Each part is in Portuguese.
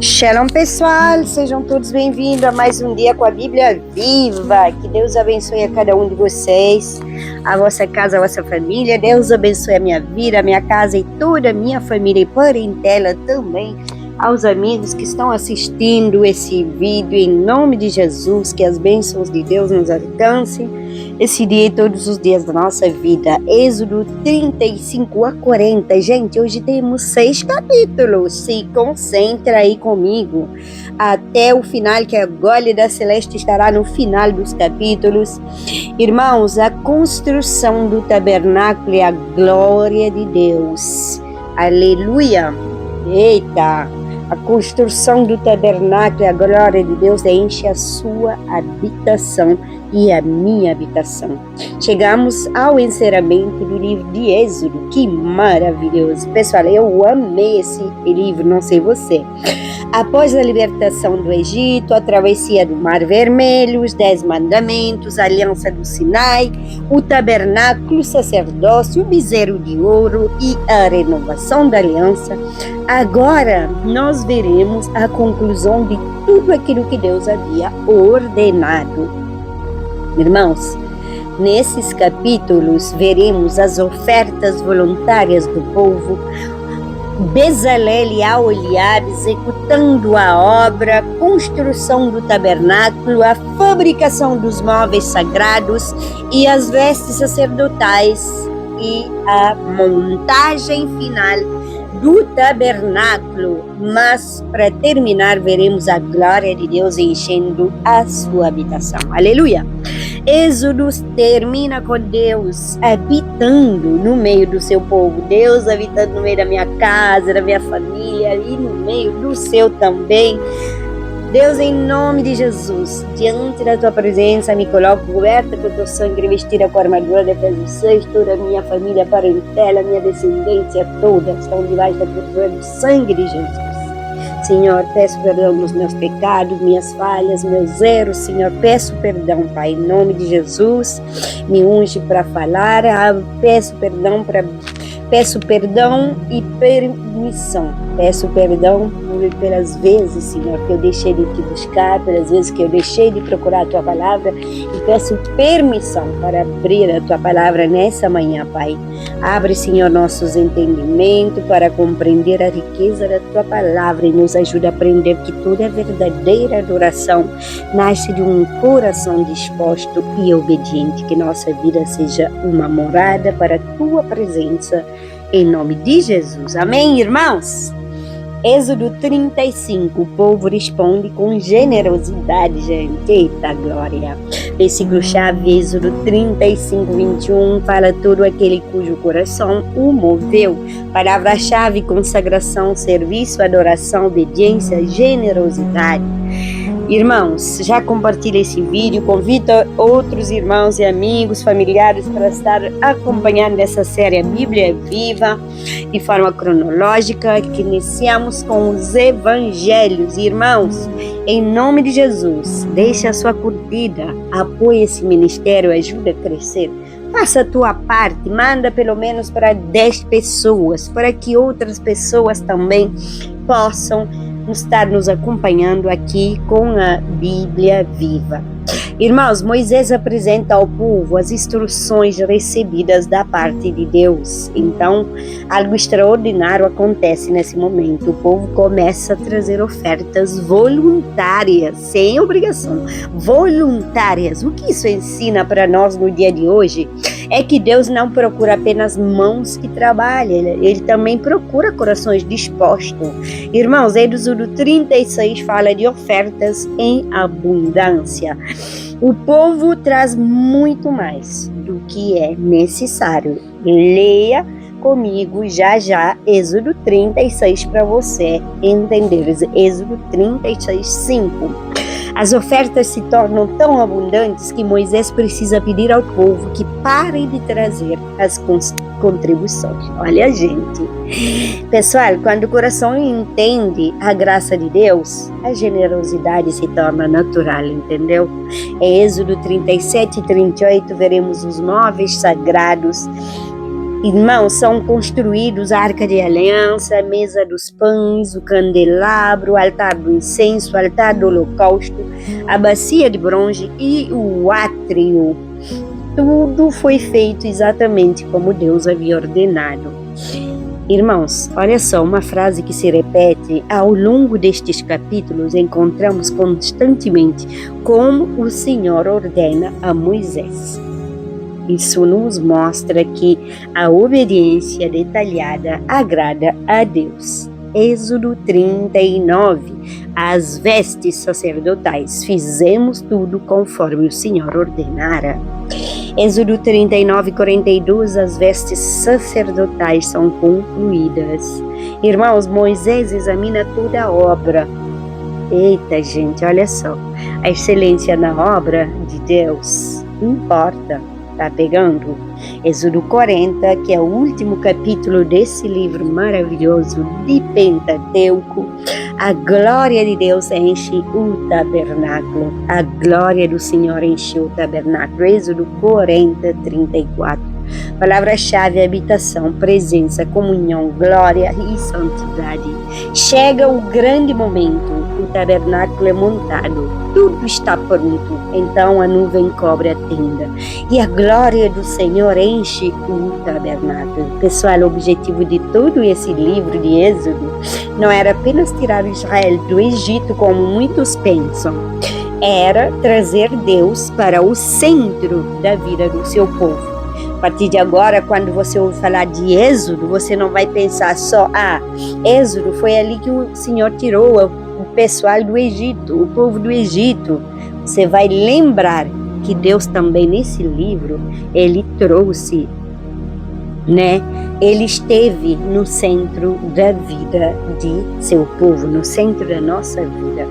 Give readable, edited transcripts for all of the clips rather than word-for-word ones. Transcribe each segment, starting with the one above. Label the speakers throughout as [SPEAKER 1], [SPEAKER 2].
[SPEAKER 1] Shalom, pessoal, sejam todos bem-vindos a mais um dia com a Bíblia Viva. Que Deus abençoe a cada um de vocês, a vossa casa, a vossa família. Deus abençoe a minha vida, a minha casa e toda a minha família, e parentela também, aos amigos que estão assistindo esse vídeo. Em nome de Jesus, que as bênçãos de Deus nos alcancem esse dia e todos os dias da nossa vida. Êxodo 35 a 40. Gente, hoje temos 6 capítulos. Se concentra aí comigo até o final, que a glória da Celeste estará no final dos capítulos. Irmãos, a construção do tabernáculo é a glória de Deus. Aleluia! Eita! A construção do tabernáculo, a glória de Deus enche a sua habitação e a minha habitação. Chegamos ao encerramento do livro de Êxodo. Que maravilhoso! Pessoal, eu amei esse livro, não sei você. Após a libertação do Egito, a travessia do Mar Vermelho, os 10 mandamentos, a aliança do Sinai, o tabernáculo, o sacerdócio, o bezerro de ouro e a renovação da aliança, agora nós veremos a conclusão de tudo aquilo que Deus havia ordenado. Irmãos, nesses capítulos veremos as ofertas voluntárias do povo, Bezalel e Aholiabe executando a obra, construção do tabernáculo, a fabricação dos móveis sagrados e as vestes sacerdotais e a montagem final do tabernáculo. Mas para terminar veremos a glória de Deus enchendo a sua habitação. Aleluia! Êxodo termina com Deus habitando no meio do seu povo, Deus habitando no meio da minha casa, da minha família e no meio do seu também. Deus, em nome de Jesus, diante da tua presença, me coloco coberta com o teu sangue, vestida com a armadura de Efésios 6, toda a minha família, parentela, minha descendência toda estão debaixo da cobertura do sangue de Jesus. Senhor, peço perdão dos meus pecados, minhas falhas, meus erros. Senhor, peço perdão, Pai, em nome de Jesus. Me unge para falar. Peço perdão e permissão. Peço perdão pelas vezes, Senhor, que eu deixei de te buscar, pelas vezes que eu deixei de procurar a tua palavra, e peço permissão para abrir a tua palavra nessa manhã, Pai. Abre, Senhor, nossos entendimentos para compreender a riqueza da tua palavra e nos ajuda a aprender que toda verdadeira adoração nasce de um coração disposto e obediente. Que nossa vida seja uma morada para a tua presença, em nome de Jesus. Amém, irmãos? Êxodo 35, o povo responde com generosidade, gente. Eita glória! Versículo-chave, Êxodo 35, 21, fala todo aquele cujo coração o moveu. Palavra-chave, consagração, serviço, adoração, obediência, generosidade. Irmãos, já compartilha esse vídeo, convida outros irmãos e amigos, familiares para estar acompanhando essa série Bíblia Viva de forma cronológica, que iniciamos com os evangelhos. Irmãos, em nome de Jesus, deixe a sua curtida, apoie esse ministério, ajuda a crescer. Faça a tua parte, manda pelo menos para 10 pessoas, para que outras pessoas também possam estar nos acompanhando aqui com a Bíblia Viva. Irmãos, Moisés apresenta ao povo as instruções recebidas da parte de Deus. Então, algo extraordinário acontece nesse momento. O povo começa a trazer ofertas voluntárias, sem obrigação, voluntárias. O que isso ensina para nós no dia de hoje? É que Deus não procura apenas mãos que trabalham, Ele também procura corações dispostos. Irmãos, Êxodo 36 fala de ofertas em abundância. O povo traz muito mais do que é necessário. Leia comigo já Êxodo 36 para você entender. Êxodo 36, 5. As ofertas se tornam tão abundantes que Moisés precisa pedir ao povo que parem de trazer as contribuições. Olha, gente. Pessoal, quando o coração entende a graça de Deus, a generosidade se torna natural, entendeu? Em Êxodo 37 e 38 veremos os móveis sagrados Irmãos, são construídos a Arca de Aliança, a Mesa dos Pães, o candelabro, o altar do incenso, o altar do holocausto, a bacia de bronze e o átrio. Tudo foi feito exatamente como Deus havia ordenado. Irmãos, olha só, uma frase que se repete ao longo destes capítulos, encontramos constantemente como o Senhor ordena a Moisés. Isso nos mostra que a obediência detalhada agrada a Deus. Êxodo 39. As vestes sacerdotais, fizemos tudo conforme o Senhor ordenara. Êxodo 39:42, as vestes sacerdotais são concluídas. Irmãos, Moisés examina toda a obra. Eita, gente, olha só. A excelência na obra de Deus importa. Tá pegando? Êxodo 40, que é o último capítulo desse livro maravilhoso de Pentateuco. A glória de Deus enche o tabernáculo. A glória do Senhor encheu o tabernáculo. Êxodo 40:34. Palavra-chave: habitação, presença, comunhão, glória e santidade. Chega o grande momento. O tabernáculo é montado. Tudo está pronto. Então a nuvem cobre a tenda. E a glória do Senhor enche o tabernáculo. Pessoal, o objetivo de todo esse livro de Êxodo não era apenas tirar Israel do Egito, como muitos pensam. Era trazer Deus para o centro da vida do seu povo. A partir de agora, quando você ouve falar de Êxodo, você não vai pensar só, Êxodo foi ali que o Senhor tirou o pessoal do Egito, o povo do Egito. Você vai lembrar que Deus também nesse livro, Ele trouxe, Ele esteve no centro da vida de seu povo, no centro da nossa vida.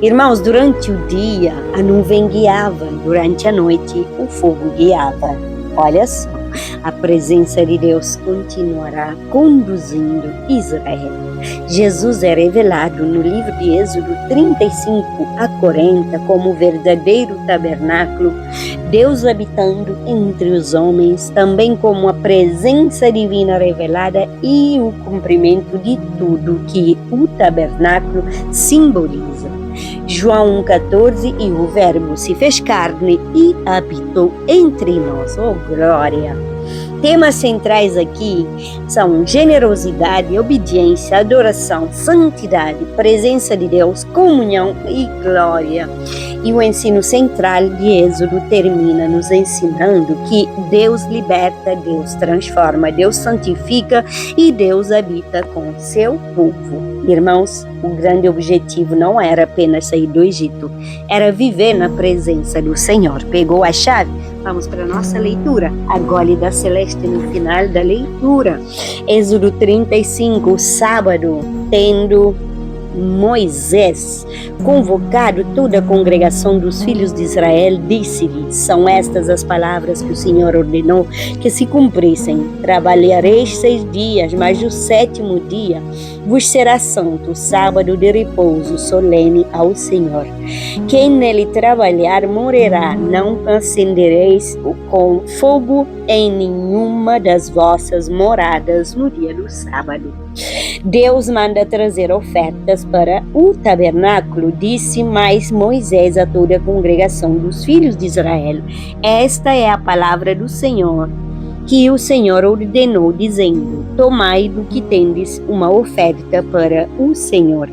[SPEAKER 1] Irmãos, durante o dia, a nuvem guiava, durante a noite, o fogo guiava. Olha só, a presença de Deus continuará conduzindo Israel. Jesus é revelado no livro de Êxodo 35-40 como o verdadeiro tabernáculo, Deus habitando entre os homens, também como a presença divina revelada e o cumprimento de tudo que o tabernáculo simboliza. João 1,14, e o Verbo se fez carne e habitou entre nós. Oh, glória! Temas centrais aqui são generosidade, obediência, adoração, santidade, presença de Deus, comunhão e glória. E o ensino central de Êxodo termina nos ensinando que Deus liberta, Deus transforma, Deus santifica e Deus habita com seu povo. Irmãos, o grande objetivo não era apenas sair do Egito, era viver na presença do Senhor. Pegou a chave? Vamos para a nossa leitura. A gólida celeste no final da leitura. Êxodo 35, sábado, tendo Moisés convocado toda a congregação dos filhos de Israel, disse-lhes: são estas as palavras que o Senhor ordenou que se cumprissem. Trabalhareis 6 dias, mas o 7º dia vos será santo, sábado de repouso solene ao Senhor. Quem nele trabalhar morrerá, não acendereis com fogo em nenhuma das vossas moradas no dia do sábado. Deus manda trazer ofertas para o tabernáculo, disse mais Moisés a toda a congregação dos filhos de Israel: esta é a palavra do Senhor, que o Senhor ordenou, dizendo: tomai do que tendes uma oferta para o Senhor,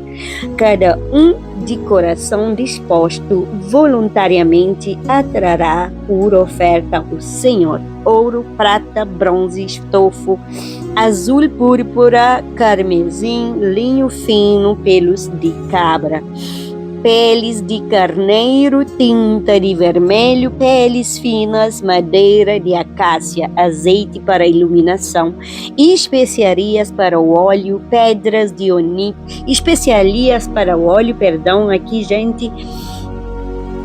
[SPEAKER 1] cada um de coração disposto voluntariamente atrará por oferta ao Senhor ouro, prata, bronze, estofo, azul, púrpura, carmesim, linho fino, pelos de cabra, peles de carneiro, tinta de vermelho, peles finas, madeira de acácia, azeite para iluminação, especiarias para o óleo, pedras de onique, especiarias para o óleo, aqui, gente,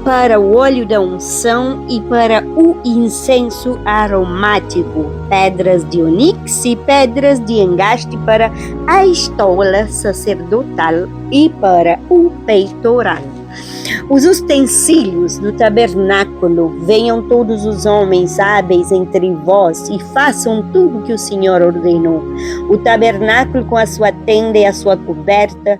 [SPEAKER 1] para o óleo da unção e para o incenso aromático, pedras de onix e pedras de engaste para a estola sacerdotal e para o peitoral. Os utensílios do tabernáculo, venham todos os homens hábeis entre vós e façam tudo que o Senhor ordenou. O tabernáculo com a sua tenda e a sua coberta,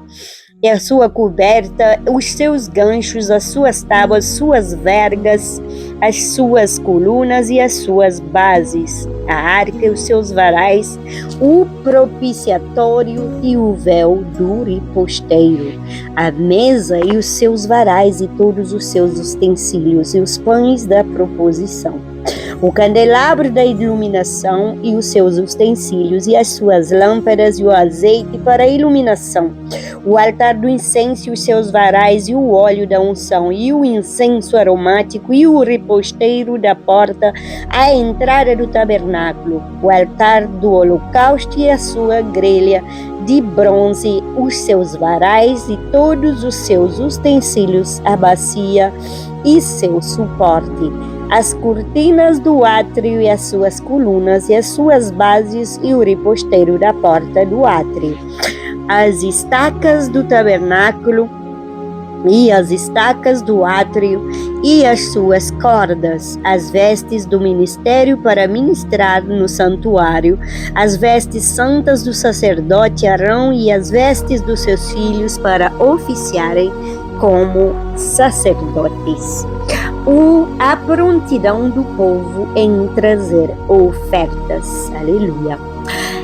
[SPEAKER 1] os seus ganchos, as suas tábuas, suas vergas, as suas colunas e as suas bases, a arca e os seus varais, o propiciatório e o véu do reposteiro, a mesa e os seus varais e todos os seus utensílios e os pães da proposição, o candelabro da iluminação e os seus utensílios e as suas lâmpadas e o azeite para a iluminação, o altar do incenso e os seus varais e o óleo da unção e o incenso aromático e o reposteiro da porta à entrada do tabernáculo, o altar do holocausto e a sua grelha de bronze, os seus varais e todos os seus utensílios, a bacia e seu suporte, as cortinas do átrio e as suas colunas e as suas bases e o reposteiro da porta do átrio, as estacas do tabernáculo e as estacas do átrio e as suas cordas, as vestes do ministério para ministrar no santuário, as vestes santas do sacerdote Arão e as vestes dos seus filhos para oficiarem como sacerdotes. A prontidão do povo em trazer ofertas. Aleluia.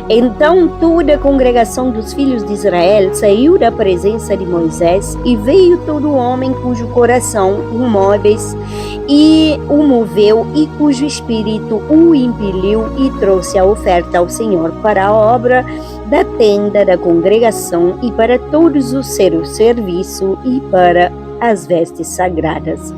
[SPEAKER 1] Então toda a congregação dos filhos de Israel saiu da presença de Moisés e veio todo homem cujo coração o móveis e o moveu e cujo espírito o impeliu e trouxe a oferta ao Senhor para a obra da tenda da congregação e para todos os seus serviços e para as vestes sagradas.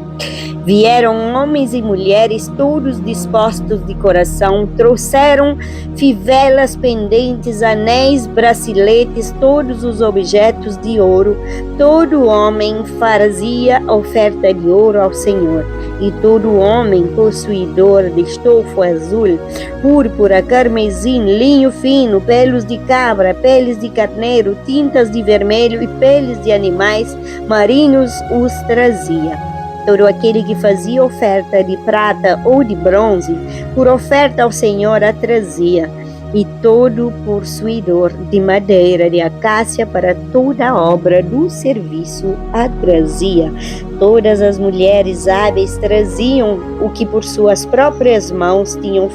[SPEAKER 1] Vieram homens e mulheres, todos dispostos de coração, trouxeram fivelas, pendentes, anéis, braceletes, todos os objetos de ouro. Todo homem fazia oferta de ouro ao Senhor. E todo homem possuidor de estofo azul, púrpura, carmesim, linho fino, pelos de cabra, peles de carneiro, tintas de vermelho e peles de animais marinhos os trazia. Todo aquele que fazia oferta de prata ou de bronze, por oferta ao Senhor a trazia, e todo possuidor de madeira de acácia para toda a obra do serviço a trazia. Todas as mulheres hábeis traziam o que por suas próprias mãos tinham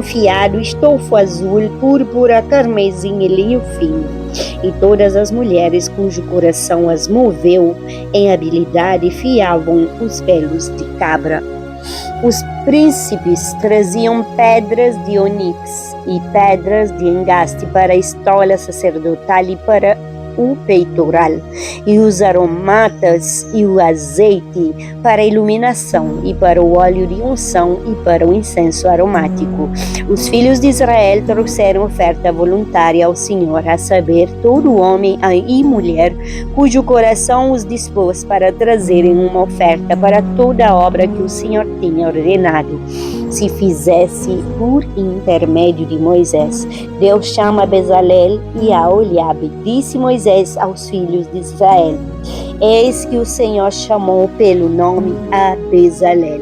[SPEAKER 1] fiado, estofo azul, púrpura, carmesim e linho fino. E todas as mulheres cujo coração as moveu em habilidade fiavam os pelos de cabra. Os príncipes traziam pedras de onix e pedras de engaste para a estola sacerdotal e para o peitoral, e os aromatas e o azeite para a iluminação, e para o óleo de unção e para o incenso aromático. Os filhos de Israel trouxeram oferta voluntária ao Senhor, a saber, todo homem e mulher cujo coração os dispôs para trazerem uma oferta para toda a obra que o Senhor tinha ordenado. Se fizesse por intermédio de Moisés. Deus chama Bezalel e Aholiabe. Disse Moisés aos filhos de Israel: eis que o Senhor chamou pelo nome a Bezalel,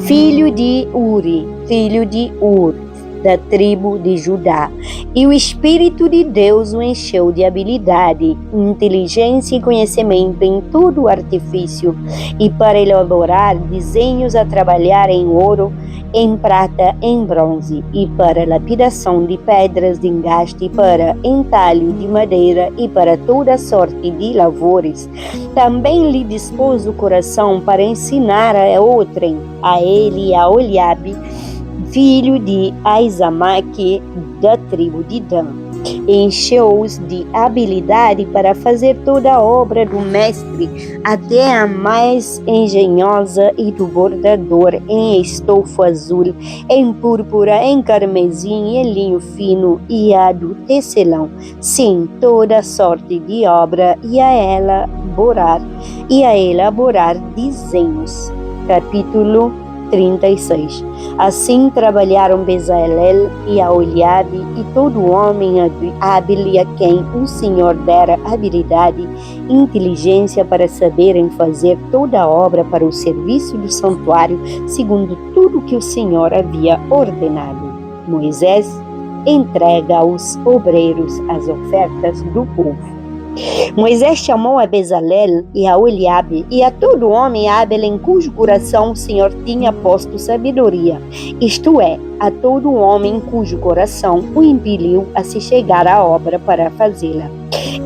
[SPEAKER 1] filho de Uri, filho de Ur, da tribo de Judá. E o Espírito de Deus o encheu de habilidade, inteligência e conhecimento em todo o artifício, e para elaborar desenhos a trabalhar em ouro, em prata, em bronze, e para lapidação de pedras de engaste, para entalho de madeira, e para toda sorte de lavores. Também lhe dispôs o coração para ensinar a outrem, a ele e a Aholiabe, filho de Aizamaque, da tribo de Dan. Encheu-os de habilidade para fazer toda a obra do mestre, até a mais engenhosa, e do bordador em estofo azul, em púrpura, em carmesim e em linho fino, e a do tecelão, sim, toda sorte de obra, e a elaborar desenhos. Capítulo 36. Assim trabalharam Bezalel e Aholiabe e todo homem hábil e a quem o Senhor dera habilidade e inteligência para saberem fazer toda a obra para o serviço do santuário, segundo tudo que o Senhor havia ordenado. Moisés entrega aos obreiros as ofertas do povo. Moisés chamou a Bezalel e a Aholiabe e a todo homem hábil em cujo coração o Senhor tinha posto sabedoria, isto é, a todo homem cujo coração o impeliu a se chegar à obra para fazê-la.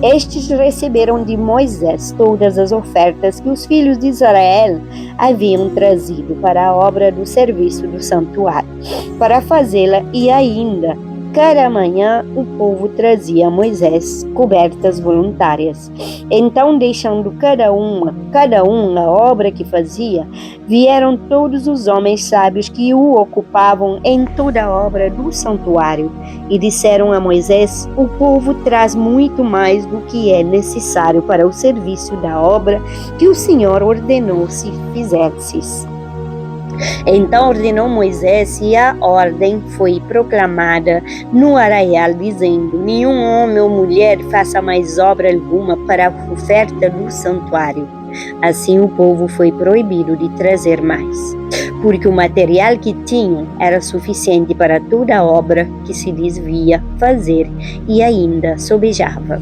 [SPEAKER 1] Estes receberam de Moisés todas as ofertas que os filhos de Israel haviam trazido para a obra do serviço do santuário, para fazê-la, e ainda cada manhã o povo trazia a Moisés cobertas voluntárias. Então, deixando cada um a obra que fazia, vieram todos os homens sábios que o ocupavam em toda a obra do santuário e disseram a Moisés: o povo traz muito mais do que é necessário para o serviço da obra que o Senhor ordenou se fizesses. Então ordenou Moisés e a ordem foi proclamada no arraial, dizendo: nenhum homem ou mulher faça mais obra alguma para a oferta do santuário. Assim o povo foi proibido de trazer mais, porque o material que tinham era suficiente para toda a obra que se devia fazer e ainda sobejava.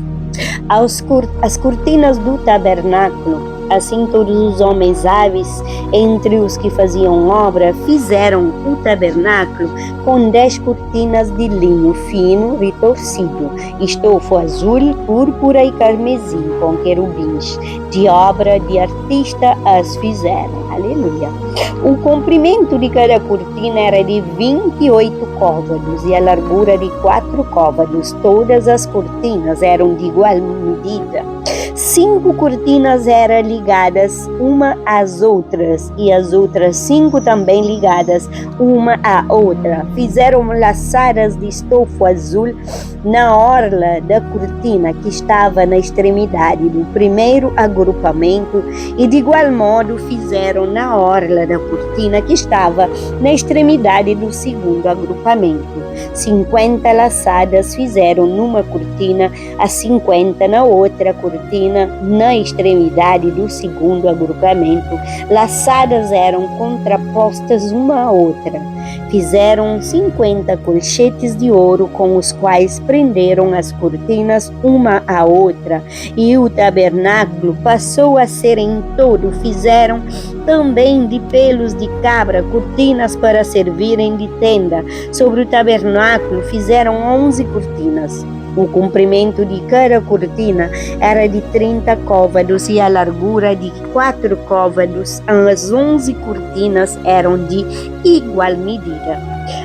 [SPEAKER 1] As cortinas do tabernáculo, assim todos os homens hábeis entre os que faziam obra fizeram o tabernáculo com 10 cortinas de linho fino e torcido, estofo azul, púrpura e carmesim com querubins, de obra de artista as fizeram. Aleluia! O comprimento de cada cortina era de 28 côvados e a largura de 4 côvados. Todas as cortinas eram de igual medida. 5 cortinas eram ligadas uma às outras e as outras 5 também ligadas uma à outra. Fizeram laçadas de estofo azul na orla da cortina que estava na extremidade do primeiro agrupamento e de igual modo fizeram na orla da cortina que estava na extremidade do segundo agrupamento. 50 laçadas fizeram numa cortina, a 50 na outra cortina, na extremidade do segundo agrupamento. Laçadas eram contrapostas uma à outra. Fizeram 50 colchetes de ouro com os quais prenderam as cortinas uma à outra, e o tabernáculo passou a ser em todo. Fizeram também de pelos de cabra cortinas para servirem de tenda. Sobre o tabernáculo fizeram 11 cortinas. O comprimento de cada cortina era de 30 côvados e a largura de 4 côvados. As 11 cortinas eram de igual medida.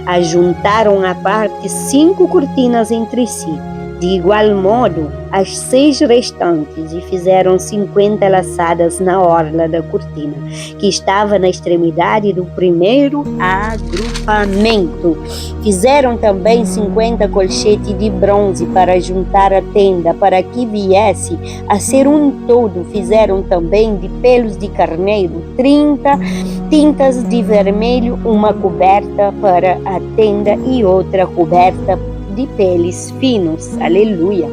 [SPEAKER 1] Ajuntaram à parte 5 cortinas entre si. De igual modo, as 6 restantes, e fizeram 50 laçadas na orla da cortina, que estava na extremidade do primeiro agrupamento. Fizeram também 50 colchetes de bronze para juntar a tenda, para que viesse a ser um todo. Fizeram também de pelos de carneiro 30 tintas de vermelho, uma coberta para a tenda e outra coberta de peles finos. Aleluia!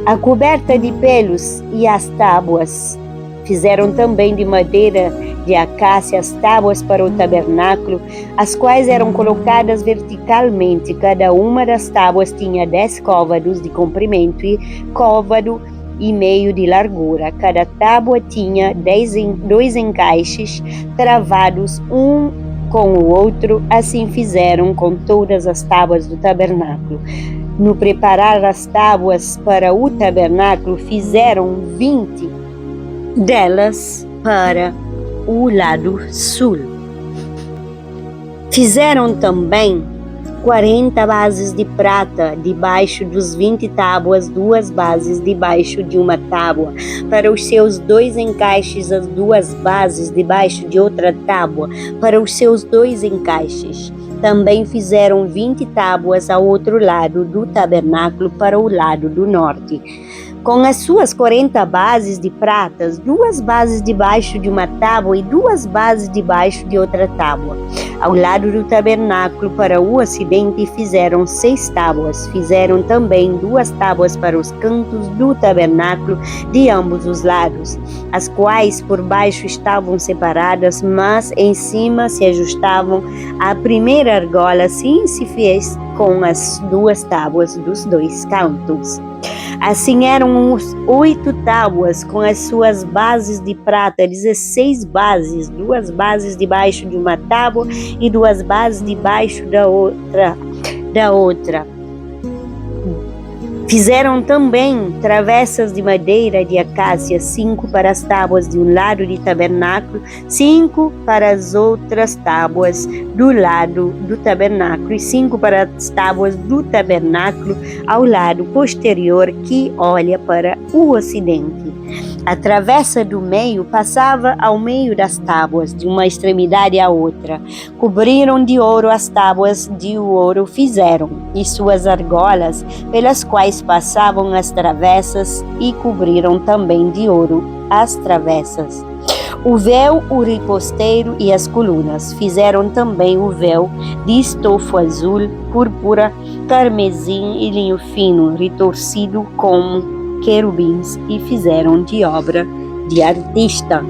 [SPEAKER 1] A coberta de pelos e as tábuas. Fizeram também de madeira de acácia as tábuas para o tabernáculo, as quais eram colocadas verticalmente. Cada uma das tábuas tinha 10 côvados de comprimento e côvado e meio de largura. Cada tábua tinha 2 encaixes travados um com o outro. Assim fizeram com todas as tábuas do tabernáculo. No preparar as tábuas para o tabernáculo, fizeram 20 delas para o lado sul. Fizeram também 40 bases de prata debaixo dos 20 tábuas, 2 bases debaixo de uma tábua. Para os seus 2 encaixes, as 2 bases debaixo de outra tábua, para os seus 2 encaixes. Também fizeram 20 tábuas ao outro lado do tabernáculo, para o lado do norte. com as suas 40 bases de pratas, 2 bases debaixo de uma tábua e 2 bases debaixo de outra tábua. Ao lado do tabernáculo para o ocidente fizeram 6 tábuas. Fizeram também 2 tábuas para os cantos do tabernáculo de ambos os lados, as quais por baixo estavam separadas, mas em cima se ajustavam à primeira argola. Assim se fez com as 2 tábuas dos 2 cantos. Assim eram os 8 tábuas com as suas bases de prata, 16 bases, 2 bases debaixo de uma tábua e 2 bases debaixo da outra. Fizeram também travessas de madeira de acácia, 5 para as tábuas de um lado do tabernáculo, 5 para as outras tábuas do lado do tabernáculo e 5 para as tábuas do tabernáculo ao lado posterior que olha para o ocidente. A travessa do meio passava ao meio das tábuas, de uma extremidade à outra. Cobriram de ouro as tábuas de ouro fizeram, e suas argolas, pelas quais passavam as travessas, e cobriram também de ouro as travessas. O véu, o riposteiro e as colunas. Fizeram também o véu de estofo azul, púrpura, carmesim e linho fino, retorcido como querubins, e fizeram de obra de artista.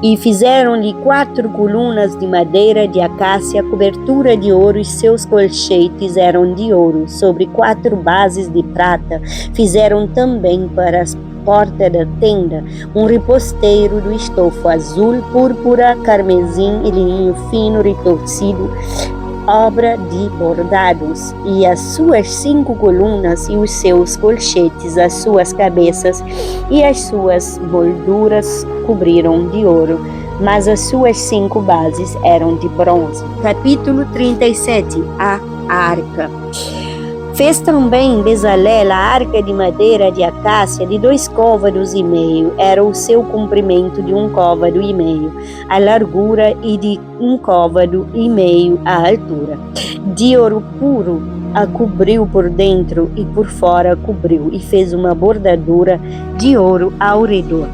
[SPEAKER 1] E fizeram-lhe 4 colunas de madeira de acácia, cobertura de ouro, e seus colchetes eram de ouro, sobre 4 bases de prata. Fizeram também para as portas da tenda um riposteiro do estofo azul, púrpura, carmesim e linho fino retorcido, obra de bordados, e as suas 5 colunas e os seus colchetes, as suas cabeças e as suas molduras cobriram de ouro, mas as suas 5 bases eram de bronze. Capítulo 37. A arca. Fez também Bezalel a arca de madeira de acácia de 2 côvados e meio, era o seu comprimento de 1 côvado e meio, a largura, e de 1 côvado e meio a altura. De ouro puro a cobriu por dentro e por fora cobriu, e fez uma bordadura de ouro ao redor.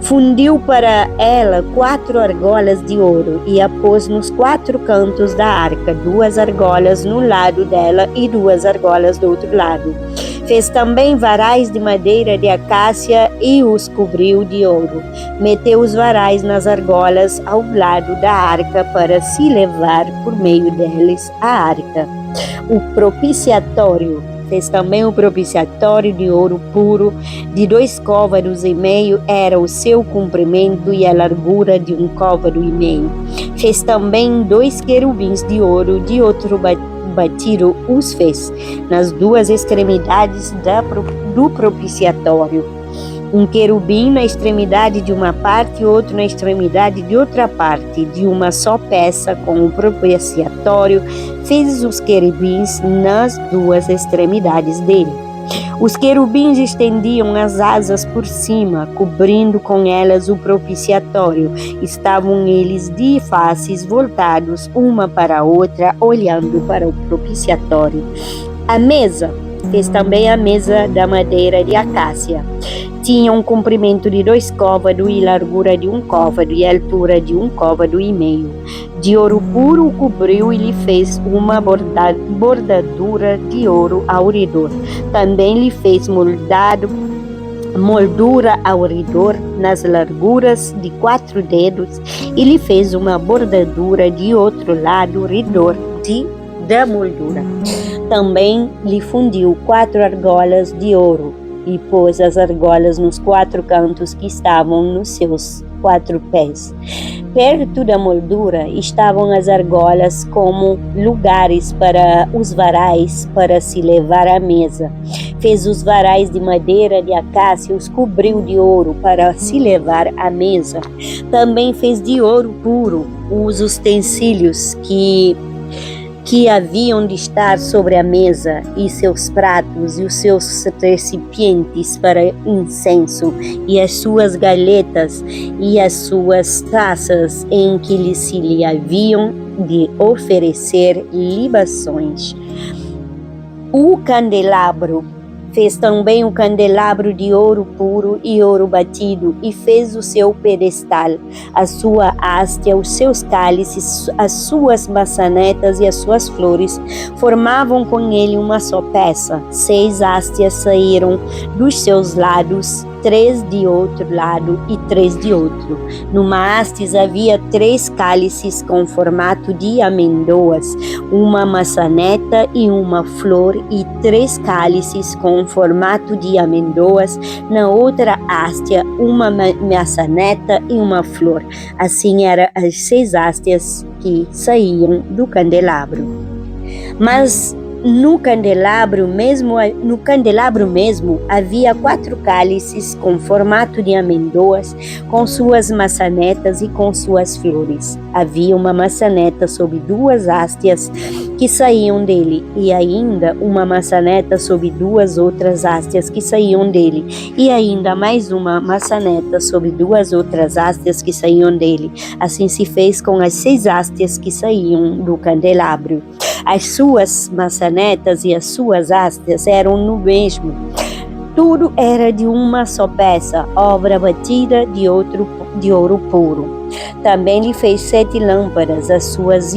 [SPEAKER 1] Fundiu para ela 4 argolas de ouro e a pôs nos 4 cantos da arca, 2 argolas no lado dela e 2 argolas do outro lado. Fez também varais de madeira de acácia e os cobriu de ouro. Meteu os varais nas argolas ao lado da arca para se levar por meio deles a arca. O propiciatório. Fez também o propiciatório de ouro puro, de 2 côvados e meio era o seu comprimento e a largura de 1 côvado e meio. Fez também 2 querubins de ouro, de outro batido os fez, nas 2 extremidades do propiciatório. Um querubim na extremidade de uma parte e outro na extremidade de outra parte, de uma só peça, com o propiciatório. Fez os querubins nas 2 extremidades dele. Os querubins estendiam as asas por cima, cobrindo com elas o propiciatório. Estavam eles de faces voltados uma para a outra, olhando para o propiciatório. A mesa. Fez também a mesa da madeira de acácia. Tinha um comprimento de 2 côvados e largura de 1 côvado e altura de 1 côvado e meio. De ouro puro o cobriu e lhe fez uma bordadura de ouro ao redor. Também lhe fez moldura ao redor nas larguras de 4 dedos e lhe fez uma bordadura de outro lado ao redor da moldura. Também lhe fundiu 4 argolas de ouro e pôs as argolas nos 4 cantos que estavam nos seus 4 pés. Perto da moldura estavam as argolas como lugares para os varais para se levar à mesa. Fez os varais de madeira de acácia e os cobriu de ouro para se levar à mesa. Também fez de ouro puro os utensílios que haviam de estar sobre a mesa, e seus pratos e os seus recipientes para incenso, e as suas galetas e as suas taças em que lhe haviam de oferecer libações. O candelabro. Fez também o candelabro de ouro puro e ouro batido, e fez o seu pedestal, a sua haste, os seus cálices, as suas maçanetas e as suas flores. Formavam com ele uma só peça. 6 hastes saíram dos seus lados, 3 de outro lado e 3 de outro. Numa haste havia 3 cálices com formato de amêndoas, uma maçaneta e uma flor, e 3 cálices com formato de amêndoas. Na outra haste, uma maçaneta e uma flor. Assim eram as 6 hastes que saíam do candelabro. Mas no candelabro mesmo havia 4 cálices com formato de amêndoas, com suas maçanetas e com suas flores. Havia uma maçaneta sob 2 hastes que saíam dele, e ainda uma maçaneta sob 2 outras hastes que saíam dele, e ainda mais uma maçaneta sob 2 outras hastes que saíam dele. Assim se fez com as 6 hastes que saíam do candelabro. As suas maçanetas e as suas hastes eram no mesmo. Tudo era de uma só peça, obra batida de ouro puro. Também lhe fez 7 lâmpadas, as suas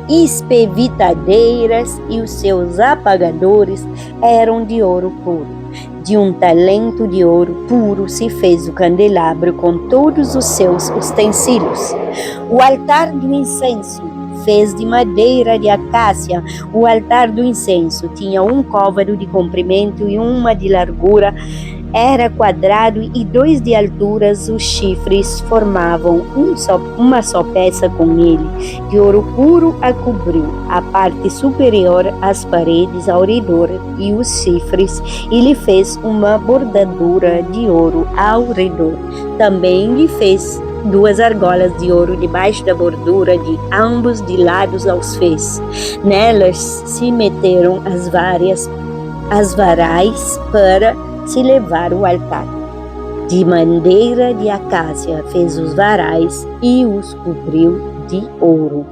[SPEAKER 1] espevitadeiras e os seus apagadores eram de ouro puro. De um talento de ouro puro se fez o candelabro com todos os seus utensílios. O altar do incenso fez de madeira de acácia. O altar do incenso tinha 1 côvado de comprimento e 1 de largura. Era quadrado e 2 de altura. Os chifres formavam uma só peça com ele. De ouro puro a cobriu a parte superior, as paredes ao redor e os chifres, e lhe fez uma bordadura de ouro ao redor. Também lhe fez 2 argolas de ouro debaixo da bordura, de ambos de lados aos fez. Nelas se meteram as varais para se levar o altar. De madeira de acácia fez os varais e os cobriu de ouro.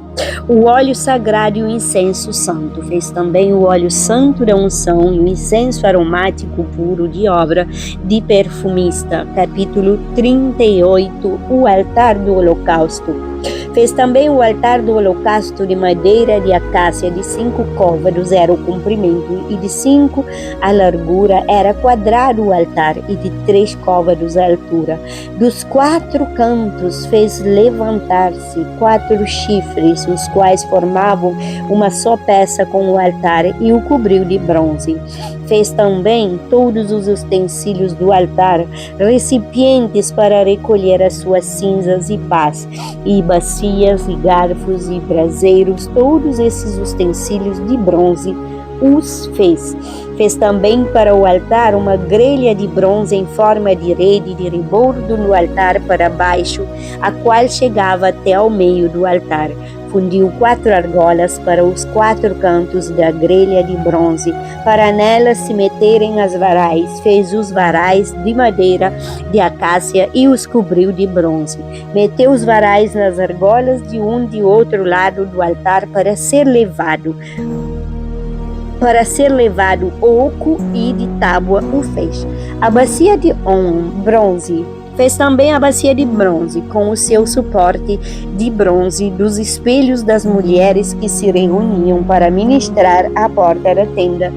[SPEAKER 1] O óleo sagrado e o incenso santo. Fez também o óleo santo da unção e o incenso aromático puro de obra de perfumista. Capítulo 38. O altar do holocausto. Fez também o altar do holocausto de madeira de acácia, de 5 côvados era o comprimento, e de 5 a largura. Era quadrado o altar, e de 3 côvados a altura. Dos 4 cantos fez levantar-se 4 chifres, os quais formavam uma só peça com o altar, e o cobriu de bronze. Fez também todos os utensílios do altar, recipientes para recolher as suas cinzas e pás, e bacias e garfos e braseiros. Todos esses utensílios de bronze os fez. Fez também para o altar uma grelha de bronze em forma de rede de rebordo no altar para baixo, a qual chegava até ao meio do altar. Fundiu 4 argolas para os 4 cantos da grelha de bronze, para nelas se meterem as varais. Fez os varais de madeira de acácia e os cobriu de bronze. Meteu os varais nas argolas de um de outro lado do altar para ser levado oco, e de tábua o fez. A bacia de bronze. Fez também a bacia de bronze, com o seu suporte de bronze, dos espelhos das mulheres que se reuniam para ministrar à porta da tenda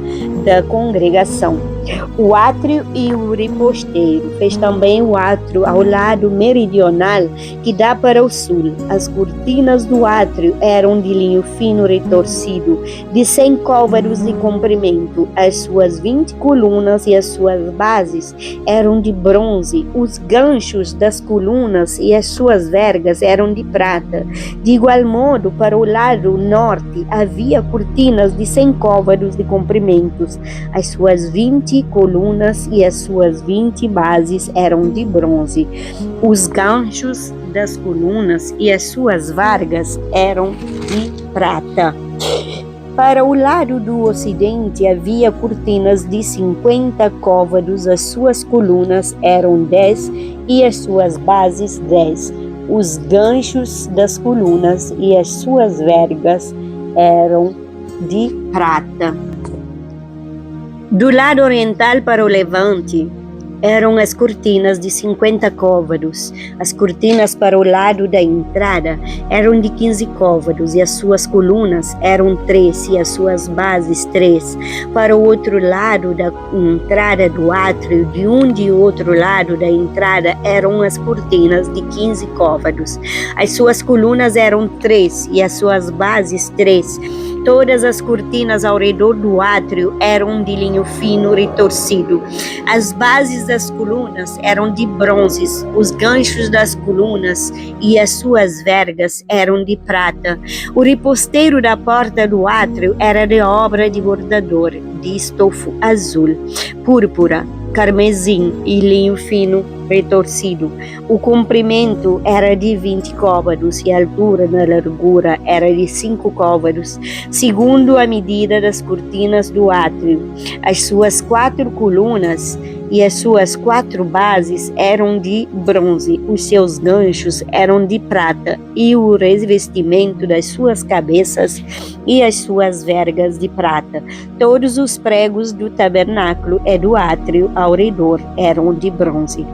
[SPEAKER 1] da congregação. O átrio e o reposteiro. Fez também o átrio ao lado meridional, que dá para o sul. As cortinas do átrio eram de linho fino retorcido, de 100 côvados de comprimento. As suas 20 colunas e as suas bases eram de bronze. Os ganchos das colunas e as suas vergas eram de prata. De igual modo, para o lado norte havia cortinas de 100 côvados de comprimentos. As suas 20 colunas e as suas 20 bases eram de bronze. Os ganchos das colunas e as suas vargas eram de prata. Para o lado do ocidente havia cortinas de 50 côvados, as suas colunas eram 10 e as suas bases 10. Os ganchos das colunas e as suas vergas eram de prata. Do lado oriental para o levante, eram as cortinas de 50 côvados. As cortinas para o lado da entrada eram de 15 côvados, e as suas colunas eram 3 e as suas bases 3. Para o outro lado da entrada do átrio, de um e outro lado da entrada, eram as cortinas de 15 côvados. As suas colunas eram 3 e as suas bases 3. Todas as cortinas ao redor do átrio eram de linho fino retorcido. As bases das colunas eram de bronze, os ganchos das colunas e as suas vergas eram de prata. O reposteiro da porta do átrio era de obra de bordador, de estofo azul, púrpura, carmesim e linho fino retorcido. O comprimento era de 20 côvados e a altura na largura era de 5 côvados, segundo a medida das cortinas do átrio. As suas 4 colunas e as suas 4 bases eram de bronze, os seus ganchos eram de prata, e o revestimento das suas cabeças e as suas vergas de prata. Todos os pregos do tabernáculo e do átrio ao redor eram de bronze.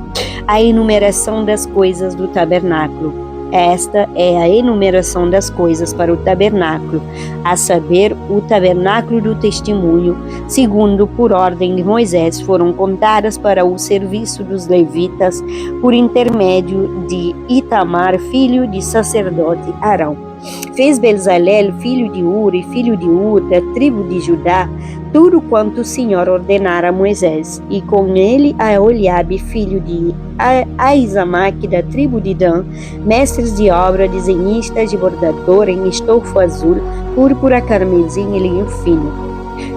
[SPEAKER 1] A enumeração das coisas do tabernáculo. Esta é a enumeração das coisas para o tabernáculo, a saber, o tabernáculo do testemunho, segundo por ordem de Moisés, foram contadas para o serviço dos levitas por intermédio de Itamar, filho de sacerdote Arão. Fez Bezalel, filho de Uri, filho de Ur, da tribo de Judá, tudo quanto o Senhor ordenara a Moisés, e com ele a Oliabe, filho de Aizamaque, da tribo de Dan, mestres de obra, desenhistas de bordador em estofo azul, púrpura, carmesim e linho fino.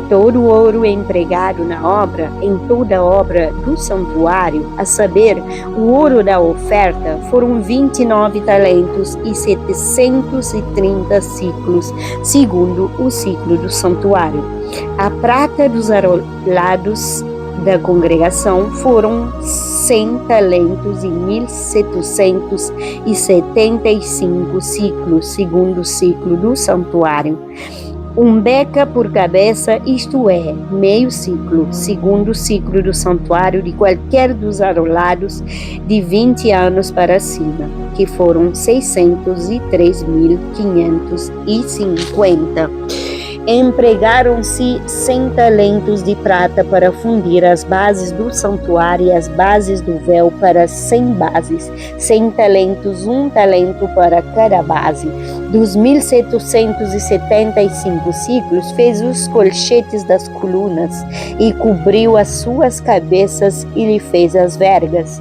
[SPEAKER 1] Todo o ouro empregado na obra, em toda a obra do santuário, a saber, o ouro da oferta, foram 29 talentos e 730 ciclos, segundo o ciclo do santuário. A prata dos arolados da congregação foram 100 talentos e 1.775 ciclos, segundo o ciclo do santuário. Beca por cabeça, isto é, meio ciclo, segundo o ciclo do santuário de qualquer dos arolados de 20 anos para cima, que foram 603.550. Empregaram-se 100 talentos de prata para fundir as bases do santuário e as bases do véu para 100 bases, 100 talentos, 1 talento para cada base. Dos 1.775 ciclos, fez os colchetes das colunas e cobriu as suas cabeças e lhe fez as vergas.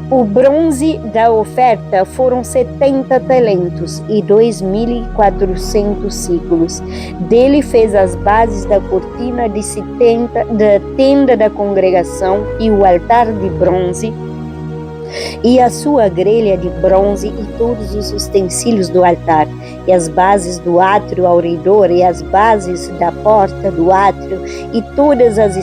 [SPEAKER 1] O bronze da oferta foram 70 talentos e 2.400 ciclos. Dele fez as bases da cortina de 70, da tenda da congregação e o altar de bronze, e a sua grelha de bronze e todos os utensílios do altar, e as bases do átrio ao redor, e as bases da porta do átrio, e todas as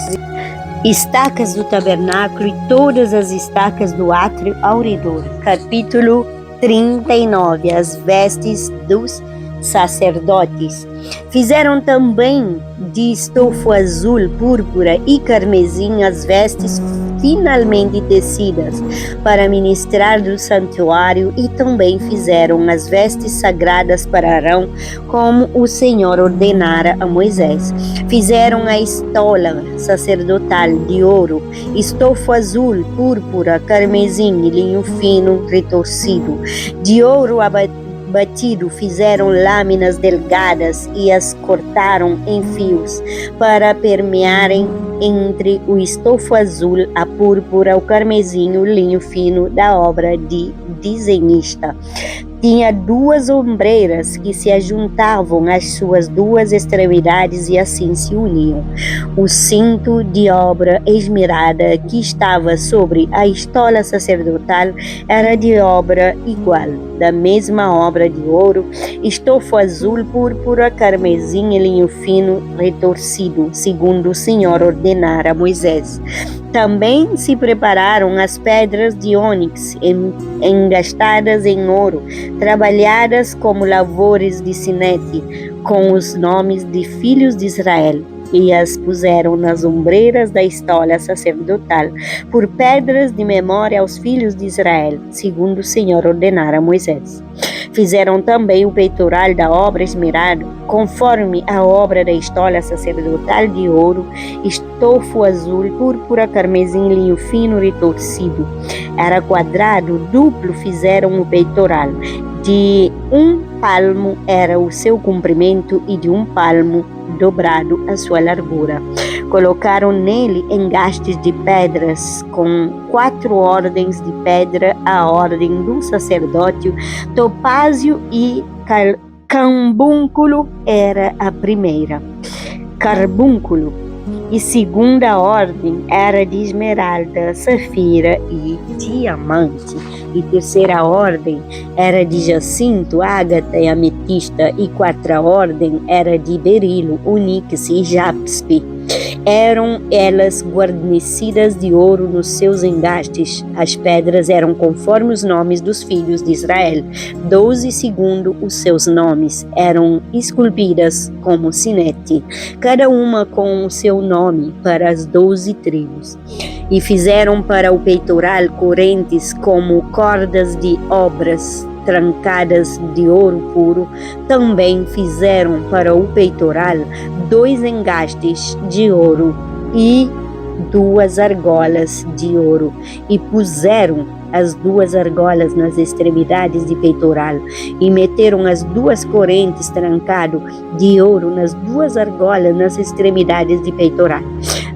[SPEAKER 1] estacas do tabernáculo e todas as estacas do átrio ao redor. Capítulo 39. As vestes dos sacerdotes. Fizeram também de estofo azul, púrpura e carmesim as vestes finalmente tecidas para ministrar do santuário, e também fizeram as vestes sagradas para Arão, como o Senhor ordenara a Moisés. Fizeram a estola sacerdotal de ouro, estofo azul, púrpura, carmesim e linho fino retorcido. De ouro batido fizeram lâminas delgadas e as cortaram em fios para permearem entre o estofo azul, a púrpura, o carmesim, o linho fino da obra de desenhista. Tinha 2 ombreiras que se ajuntavam às suas 2 extremidades e assim se uniam. O cinto de obra esmerada que estava sobre a estola sacerdotal era de obra igual, da mesma obra de ouro, estofo azul, púrpura, carmesim e linho fino retorcido, segundo o Senhor ordenara a Moisés. Também se prepararam as pedras de ônix engastadas em ouro, trabalhadas como lavores de sinete, com os nomes de filhos de Israel. e as puseram nas ombreiras da estola sacerdotal, por pedras de memória aos filhos de Israel, segundo o Senhor ordenara a Moisés. Fizeram também o peitoral da obra esmerado, conforme a obra da estola sacerdotal de ouro, estofo azul, púrpura, carmesim, linho fino retorcido. Era quadrado, duplo fizeram o peitoral. De 1 palmo era o seu comprimento e de 1 palmo dobrado a sua largura. Colocaram nele engastes de pedras com 4 ordens de pedra, a ordem do sacerdócio, topázio e carbúnculo era a primeira. Carbúnculo e segunda ordem era de esmeralda, safira e diamante. E terceira ordem era de jacinto, ágata e ametista. E quarta ordem era de berilo, oníx e jaspe. Eram elas guarnecidas de ouro nos seus engastes. As pedras eram conforme os nomes dos filhos de Israel, 12 segundo os seus nomes. Eram esculpidas como sinete, cada uma com o seu nome para as 12 tribos. E fizeram para o peitoral correntes como cordas de obras trancadas de ouro puro. Também fizeram para o peitoral 2 engastes de ouro e 2 argolas de ouro, e puseram as 2 argolas nas extremidades de peitoral, e meteram as 2 correntes trancadas de ouro nas 2 argolas nas extremidades de peitoral.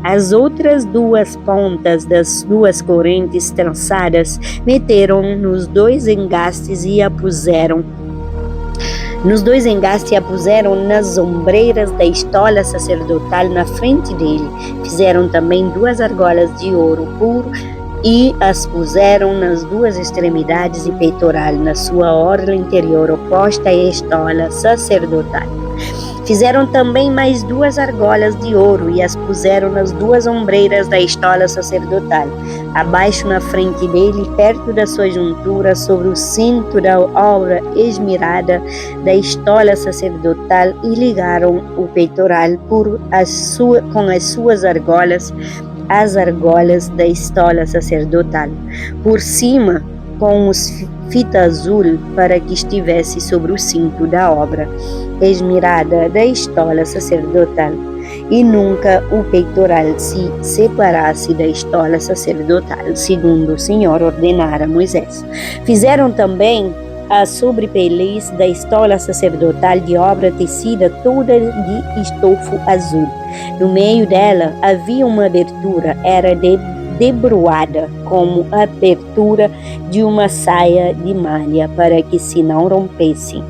[SPEAKER 1] As outras 2 pontas das 2 correntes trançadas meteram nos 2 engastes e a puseram nas ombreiras da estola sacerdotal na frente dele. Fizeram também 2 argolas de ouro puro e as puseram nas 2 extremidades de peitoral, na sua orla interior oposta à estola sacerdotal. Fizeram também mais 2 argolas de ouro e as puseram nas 2 ombreiras da estola sacerdotal, abaixo na frente dele, perto da sua juntura, sobre o cinto da obra esmerada da estola sacerdotal, e ligaram o peitoral com as suas argolas, as argolas da estola sacerdotal, por cima com os fita azul, para que estivesse sobre o cinto da obra esmerada da estola sacerdotal, e nunca o peitoral se separasse da estola sacerdotal, segundo o Senhor ordenara a Moisés. Fizeram também a sobrepeliz da estola sacerdotal de obra tecida toda de estofo azul. No meio dela havia uma abertura, era debruada como a abertura de uma saia de malha, para que se não rompesse.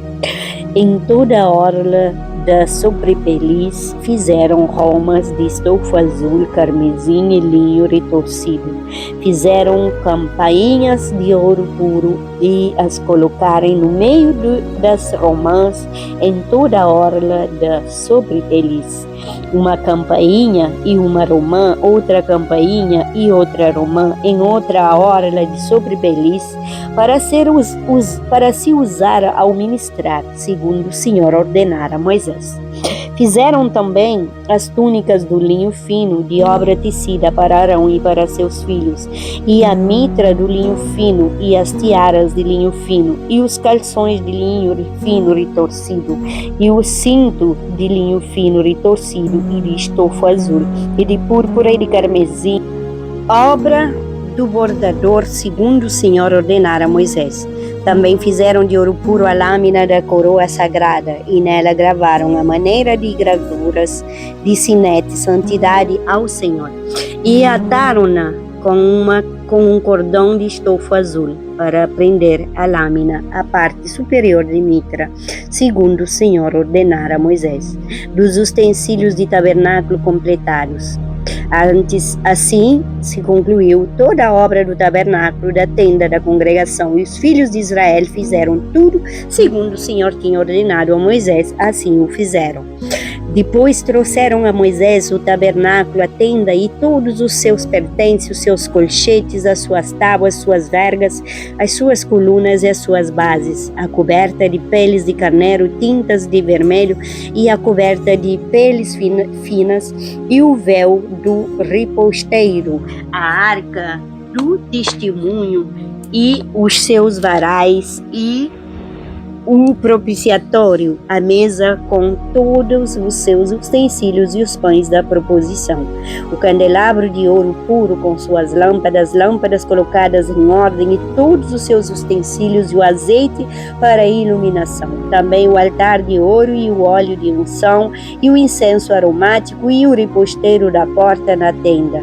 [SPEAKER 1] Em toda a orla da sobrepeliz fizeram romas de estofo azul, carmesim e linho retorcido. Fizeram campainhas de ouro puro e as colocaram no meio das romãs em toda a orla da sobrepeliz. Uma campainha e uma romã, outra campainha e outra romã em outra orla de sobrepeliz, para se usar ao ministrar, segundo o Senhor ordenara a Moisés. Fizeram também as túnicas do linho fino, de obra tecida para Arão e para seus filhos, e a mitra do linho fino, e as tiaras de linho fino, e os calções de linho fino retorcido, e o cinto de linho fino retorcido, e de estofo azul, e de púrpura e de carmesim, obra do bordador, segundo o Senhor ordenara a Moisés. Também fizeram de ouro puro a lâmina da coroa sagrada, e nela gravaram a maneira de gravuras de sinete, santidade ao Senhor, e ataram-na com um cordão de estofo azul, para prender a lâmina à parte superior de mitra, segundo o Senhor ordenara a Moisés, dos utensílios de tabernáculo completados. Assim se concluiu toda a obra do tabernáculo, da tenda da congregação, e os filhos de Israel fizeram tudo segundo o Senhor tinha ordenado a Moisés, assim o fizeram. Depois trouxeram a Moisés o tabernáculo, a tenda e todos os seus pertences, os seus colchetes, as suas tábuas, suas vergas, as suas colunas e as suas bases, a coberta de peles de carneiro tintas de vermelho e a coberta de peles finas e o véu do reposteiro, a arca do testemunho e os seus varais e o propiciatório, a mesa com todos os seus utensílios e os pães da proposição, o candelabro de ouro puro com suas lâmpadas colocadas em ordem e todos os seus utensílios e o azeite para iluminação, também o altar de ouro e o óleo de unção e o incenso aromático e o reposteiro da porta na tenda,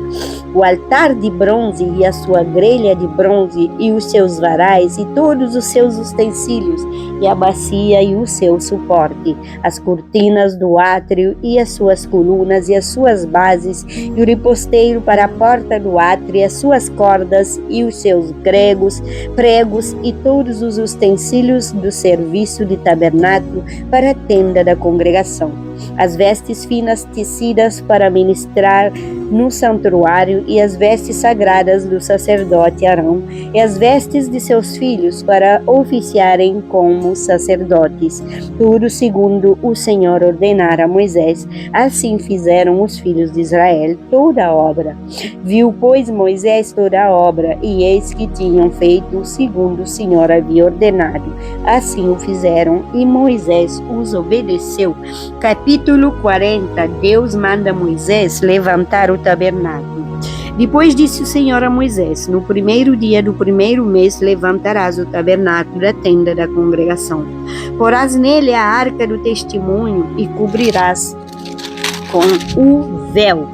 [SPEAKER 1] o altar de bronze e a sua grelha de bronze e os seus varais e todos os seus utensílios e a bacia e o seu suporte, as cortinas do átrio e as suas colunas e as suas bases e o reposteiro para a porta do átrio e as suas cordas e os seus pregos e todos os utensílios do serviço de tabernáculo para a tenda da congregação, as vestes finas tecidas para ministrar no santuário e as vestes sagradas do sacerdote Arão e as vestes de seus filhos para oficiarem como sacerdotes, tudo segundo o Senhor ordenara a Moisés. Assim fizeram os filhos de Israel toda a obra. Viu, pois, Moisés toda a obra, e eis que tinham feito segundo o Senhor havia ordenado. Assim o fizeram, e Moisés os obedeceu. Capítulo 40. Deus manda Moisés levantar o tabernáculo. Depois disse o Senhor a Moisés: no primeiro dia do primeiro mês levantarás o tabernáculo da tenda da congregação. Porás nele a arca do testemunho e cobrirás com o véu.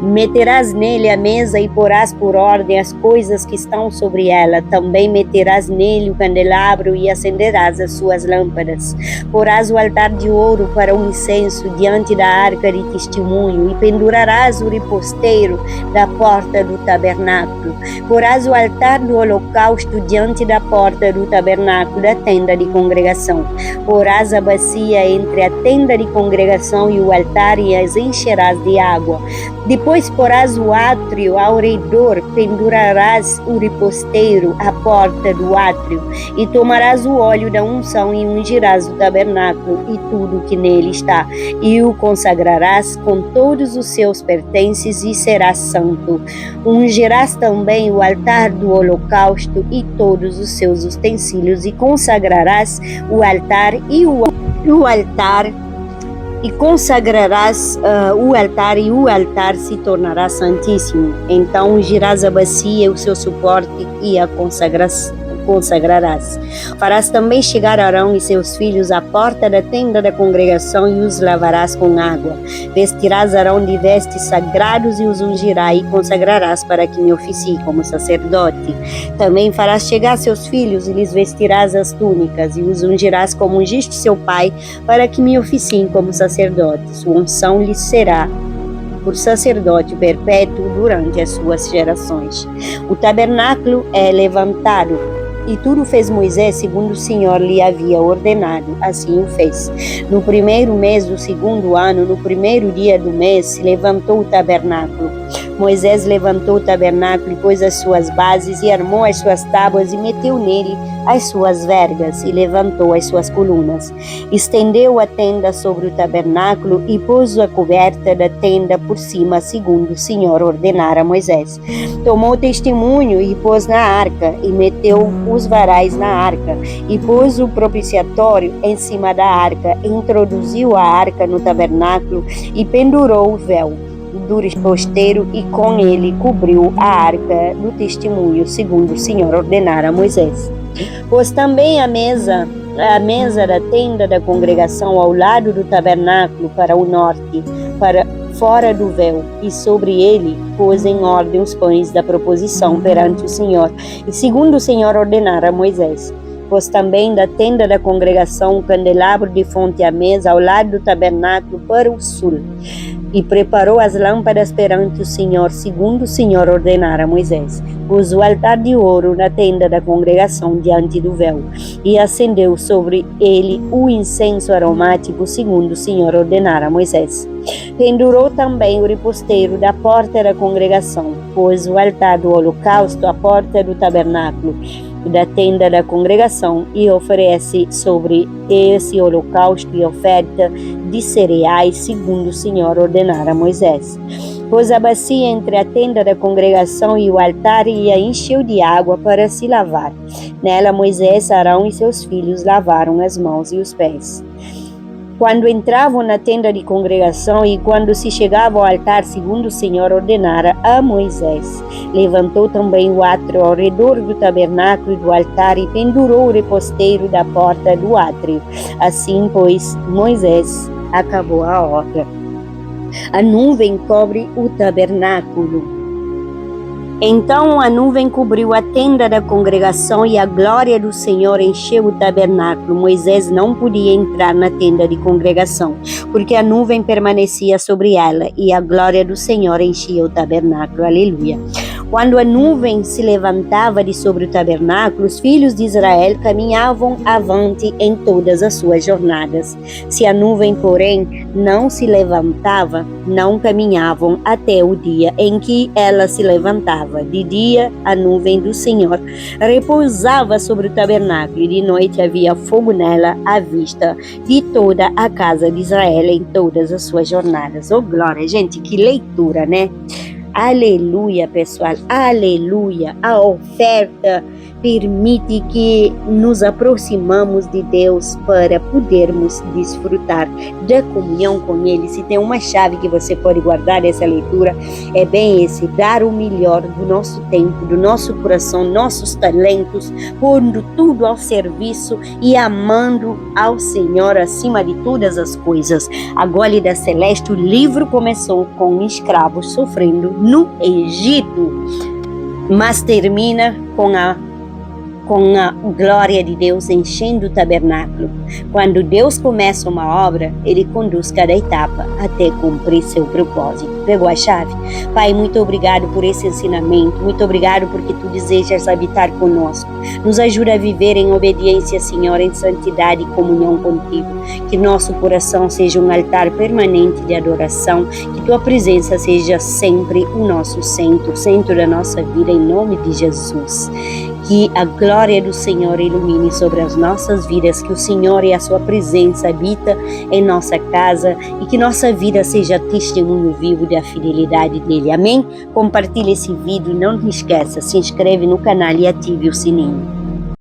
[SPEAKER 1] Meterás nele a mesa e porás por ordem as coisas que estão sobre ela. Também meterás nele o candelabro e acenderás as suas lâmpadas. Porás o altar de ouro para o incenso diante da arca de testemunho e pendurarás o reposteiro da porta do tabernáculo. Porás o altar do holocausto diante da porta do tabernáculo da tenda de congregação. Porás a bacia entre a tenda de congregação e o altar e as encherás de água. Depois porás o átrio ao redor, pendurarás o reposteiro à porta do átrio, e tomarás o óleo da unção e ungirás o tabernáculo e tudo que nele está, e o consagrarás com todos os seus pertences e será santo. Ungirás também o altar do holocausto e todos os seus utensílios, e consagrarás o altar e o altar se tornará santíssimo. Então ungirás a bacia e o seu suporte e a consagrarás. Farás também chegar Arão e seus filhos à porta da tenda da congregação e os lavarás com água. Vestirás Arão de vestes sagrados e os ungirás e consagrarás para que me oficie como sacerdote. Também farás chegar seus filhos e lhes vestirás as túnicas e os ungirás como ungiste seu pai para que me oficiem como sacerdotes. Sua unção lhes será por sacerdote perpétuo durante as suas gerações. O tabernáculo é levantado. E tudo fez Moisés segundo o Senhor lhe havia ordenado, assim o fez. No primeiro mês do segundo ano, no primeiro dia do mês, se levantou o tabernáculo. Moisés levantou o tabernáculo e pôs as suas bases e armou as suas tábuas e meteu nele as suas vergas e levantou as suas colunas. Estendeu a tenda sobre o tabernáculo e pôs a coberta da tenda por cima, segundo o Senhor ordenara a Moisés. Tomou testemunho e pôs na arca e meteu os varais na arca e pôs o propiciatório em cima da arca, introduziu a arca no tabernáculo e pendurou o véu do reposteiro e com ele cobriu a arca do testemunho, segundo o Senhor ordenara a Moisés. Pôs também a mesa da tenda da congregação ao lado do tabernáculo para o norte, para fora do véu, e sobre ele pôs em ordem os pães da proposição perante o Senhor, e segundo o Senhor ordenara a Moisés. Pôs também da tenda da congregação o candelabro de fonte à mesa ao lado do tabernáculo para o sul. e preparou as lâmpadas perante o Senhor, segundo o Senhor ordenara a Moisés. Pôs o altar de ouro na tenda da congregação diante do véu, e acendeu sobre ele o incenso aromático, segundo o Senhor ordenara a Moisés. Pendurou também o reposteiro da porta da congregação, pôs o altar do holocausto à porta do tabernáculo, da tenda da congregação, e oferece sobre esse holocausto e oferta de cereais, segundo o Senhor ordenara a Moisés. Pôs a bacia entre a tenda da congregação e o altar e a encheu de água para se lavar. Nela Moisés, Arão e seus filhos lavaram as mãos e os pés. Quando entravam na tenda de congregação e quando se chegavam ao altar, segundo o Senhor ordenara a Moisés, levantou também o átrio ao redor do tabernáculo e do altar e pendurou o reposteiro da porta do átrio. Assim, pois, Moisés acabou a obra. A nuvem cobre o tabernáculo. Então a nuvem cobriu a tenda da congregação e a glória do Senhor encheu o tabernáculo. Moisés não podia entrar na tenda de congregação, porque a nuvem permanecia sobre ela e a glória do Senhor enchia o tabernáculo. Aleluia. Quando a nuvem se levantava de sobre o tabernáculo, os filhos de Israel caminhavam avante em todas as suas jornadas. Se a nuvem, porém, não se levantava, não caminhavam até o dia em que ela se levantava. De dia, a nuvem do Senhor repousava sobre o tabernáculo, e de noite havia fogo nela à vista de toda a casa de Israel em todas as suas jornadas. Oh, glória, gente, que leitura, né? Aleluia, pessoal, aleluia. A oferta permite que nos aproximamos de Deus para podermos desfrutar da comunhão com Ele. Se tem uma chave que você pode guardar essa leitura, é bem esse: dar o melhor do nosso tempo, do nosso coração, nossos talentos, pondo tudo ao serviço e amando ao Senhor acima de todas as coisas. A Gólida Celeste, o livro começou com escravos sofrendo no Egito, mas termina com a glória de Deus enchendo o tabernáculo. Quando Deus começa uma obra, Ele conduz cada etapa até cumprir seu propósito. Pegou a chave? Pai, muito obrigado por esse ensinamento, muito obrigado porque Tu desejas habitar conosco. Nos ajuda a viver em obediência, Senhor, em santidade e comunhão contigo. Que nosso coração seja um altar permanente de adoração, que Tua presença seja sempre o nosso centro, o centro da nossa vida, em nome de Jesus. Que a glória do Senhor ilumine sobre as nossas vidas, que o Senhor e a sua presença habita em nossa casa e que nossa vida seja testemunho vivo da fidelidade dele. Amém? Compartilhe esse vídeo, não te esqueça, se inscreve no canal e ative o sininho.